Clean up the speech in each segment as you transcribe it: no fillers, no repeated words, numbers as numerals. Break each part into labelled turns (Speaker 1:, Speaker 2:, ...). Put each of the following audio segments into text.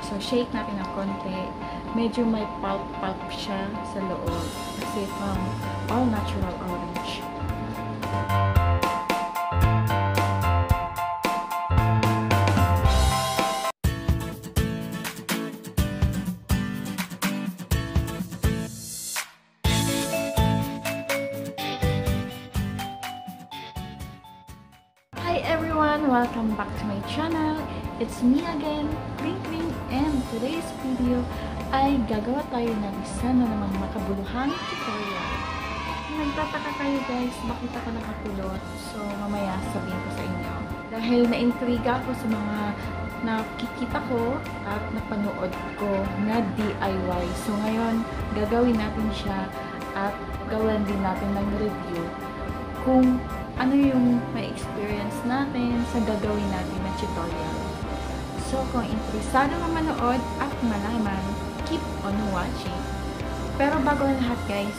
Speaker 1: So, shake natin ng konti. Medyo may pulp siya sa loob. Kasi from all natural orange. Hi everyone! Welcome back to my channel. It's me again, Kringkring, and today's video ay gagawa tayo ng isa na namang makabuluhang tutorial. Nagtataka kayo guys, bakit ako nakakulot? So mamaya sabihin ko sa inyo. Dahil na-intriga ako sa mga nakikita ko at napanood ko na DIY. So ngayon, gagawin natin siya at gawin din natin ng review kung ano yung may experience natin sa gagawin natin na tutorial. So, kung interesado ka manood at malaman, keep on watching. Pero bago ang lahat guys,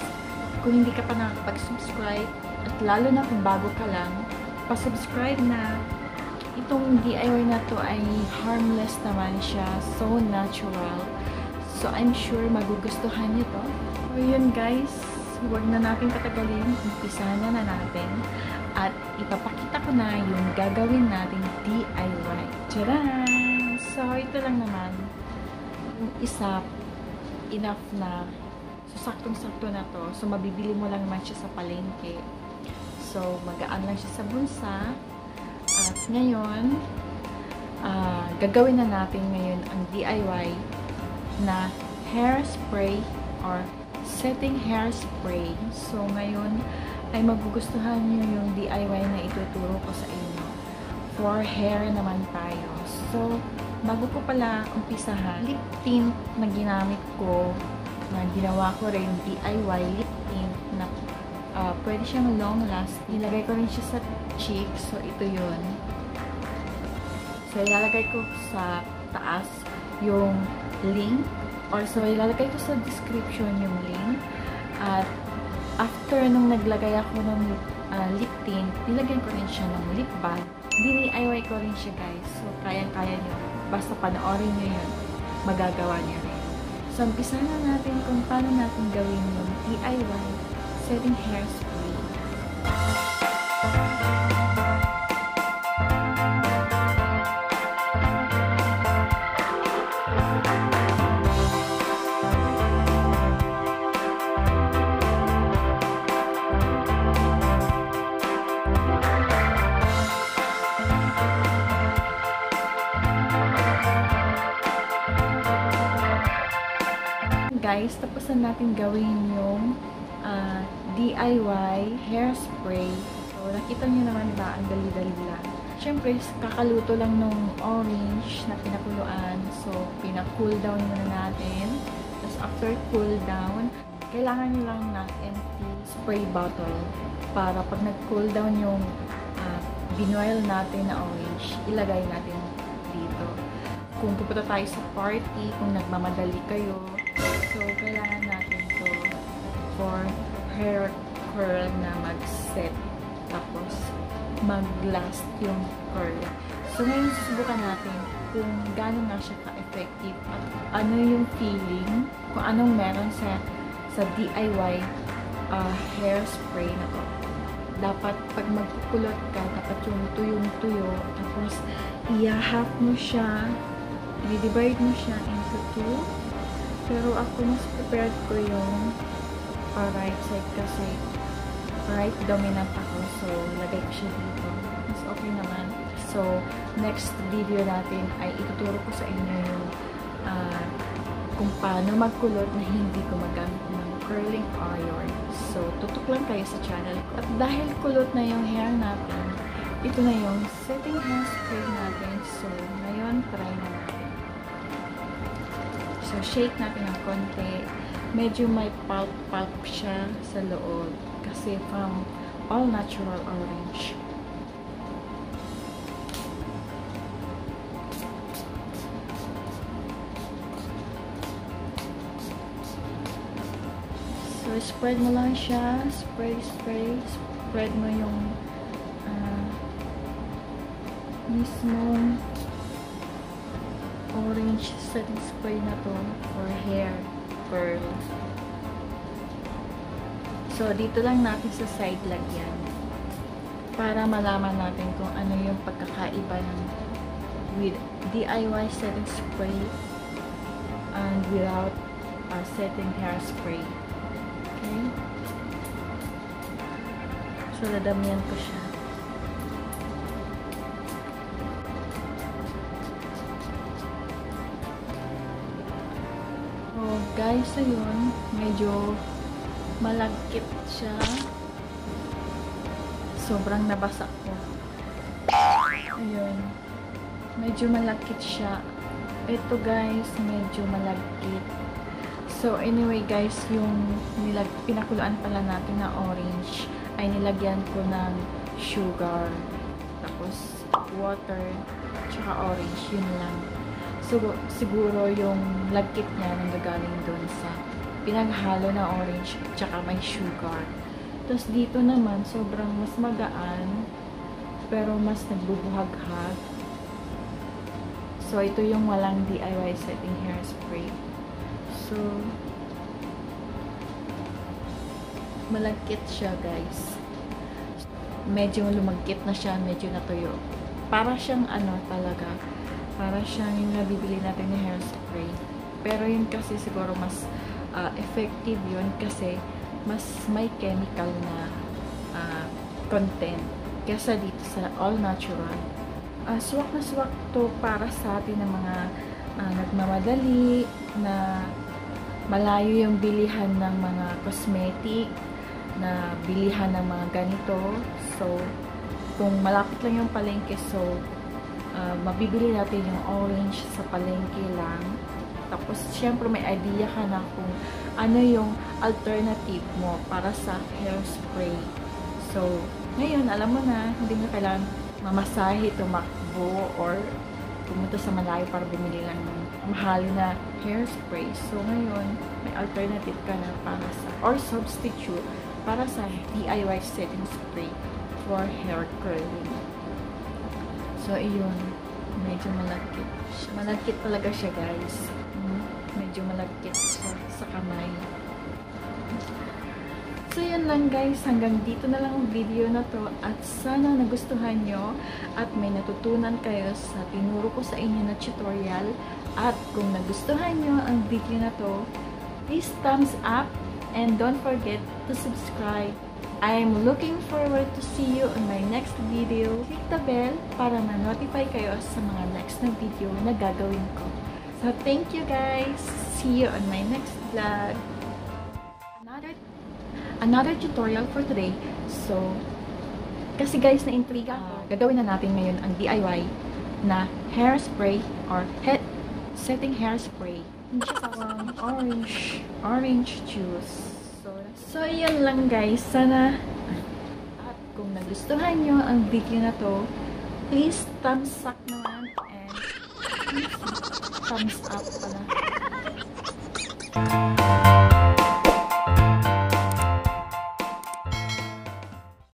Speaker 1: kung hindi ka pa nakapag-subscribe at lalo na kung bago ka lang, pa-subscribe na. Itong DIY na to ay harmless naman siya, so natural. So, I'm sure magugustuhan niyo to. So, yun guys, huwag na natin katagalin, umpisahan na natin. At ipapakita ko na yung gagawin natin DIY. Tcharan! So, ito lang naman. Yung isa, enough na. So, saktong-sakto na to. So, mabibili mo lang naman siya sa palengke. So, magaan lang siya sa bulsa. At ngayon, gagawin na natin ngayon ang DIY na hairspray or setting hairspray. So, ngayon, ay magugustuhan nyo yung DIY na ituturo ko sa inyo. For hair naman tayo. So, bago ko pala umpisahan, lip tint na ginamit ko, na ginawa ko rin DIY lip tint na pwede siyang long last. Nilagay ko rin siya sa cheek. So, ito yun. So, ilalagay ko sa taas yung link. Or so, ilalagay ko sa description yung link. At after nung naglagay ako ng lip tint, nilagyan ko rin siya ng lip balm. DIY ko rin siya guys. So, kayang-kaya nyo. Basta panoorin nyo yun. Magagawa nyo rin. So, umpisa na natin kung paano natin gawin yung DIY setting hairspray. Guys, tapos na natin gawin yung DIY hairspray. So, nakita nyo naman ba, ang dali-dali lang. Siyempre, kakaluto lang nung orange na pinakuluan. So, pina-cool down muna natin. Tapos, after cool down, kailangan nyo lang ng empty spray bottle para pag nag-cool down yung binoil natin na orange, ilagay natin dito. Kung pupunta tayo sa party, kung nagmamadali kayo, so, kailangan natin to for hair curl na mag-set. Tapos, mag-last yung curl. So, ngayon susubukan natin kung gano'n na siya ka-effective at ano yung feeling, kung anong meron sa DIY hairspray na to. Dapat, pag magkukulot ka, dapat yung tuyong-tuyo. Tapos, i-half mo siya, i-divide mo siya into two. Pero ako, mas prepared ko yung right side kasi right dominant ako. So, lagay ko siya dito. Mas okay naman. So, next video natin ay ituturo ko sa inyo yung kung paano magkulot na hindi gumagamit ng curling iron. So, tutok lang kayo sa channel ko. At dahil kulot na yung hair natin, ito na yung setting hairspray natin. So, ngayon, try na natin. So, shake natin ng konti. Medyo may pulp siya sa loob. Kasi from all natural orange. So, spread mo lang siya. Spread mo yung mismong orange setting spray na to for hair curls. So, dito lang natin sa side lagyan para malaman natin kung ano yung pagkakaiba ng with DIY setting spray and without setting hairspray. Okay? So, dadamihan ko siya. So, guys, ayun, medyo malagkit siya. Sobrang nabasa ko. Ayun. Medyo malagkit siya. Ito guys, medyo malagkit. So anyway guys, yung pinakuluan pala natin na orange ay nilagyan ko ng sugar. Tapos water, tsaka orange. Yun lang. So siguro yung lagkit niya nanggagaling doon sa pinaghalo na orange tsaka may sugar. Tapos dito naman, sobrang mas magaan pero mas nagbubuhag-hag. So, ito yung walang DIY setting hairspray. So, malagkit siya guys. Medyo lumagkit na siya, medyo natuyo. Para siyang ano talaga, para siyang yung nabibili natin na hairspray. Pero yun kasi siguro mas effective yun kasi mas may chemical na content kaysa dito sa all natural. Swak na swak to para sa atin ng mga nagmamadali na malayo yung bilihan ng mga cosmetic na bilihan ng mga ganito. So kung malapit lang yung palengke, so mabibili natin yung orange sa palengke lang. Tapos, syempre, may idea ka na kung ano yung alternative mo para sa hairspray. So, ngayon, alam mo na, hindi mo kailangan mamasahe, tumakbo, or pumunta sa malayo para bumili lang ng mahal na hairspray. So, ngayon, may alternative ka na para sa, or substitute, para sa DIY setting spray for hair curling. So, iyon. Medyo malagkit. Malagkit talaga siya, guys. Medyo malagkit siya sa kamay. So, yan lang guys. Hanggang dito na lang ang video na to. At sana nagustuhan nyo at may natutunan kayo sa tinuro ko sa inyo na tutorial. At kung nagustuhan nyo ang video na to, please thumbs up and don't forget to subscribe. I'm looking forward to see you on my next video. Click the bell para ma-notify kayo sa mga next na video na gagawin ko. So, thank you guys. See you on my next vlog. Another tutorial for today. So, kasi guys, na-intriga ako. Gagawin na natin ngayon ang DIY na hairspray or setting hairspray. Hindi siya parang orange juice. So, yun lang guys. Sana, at kung nagustuhan nyo ang video na to, please thumbs up naman and thumbs up pala.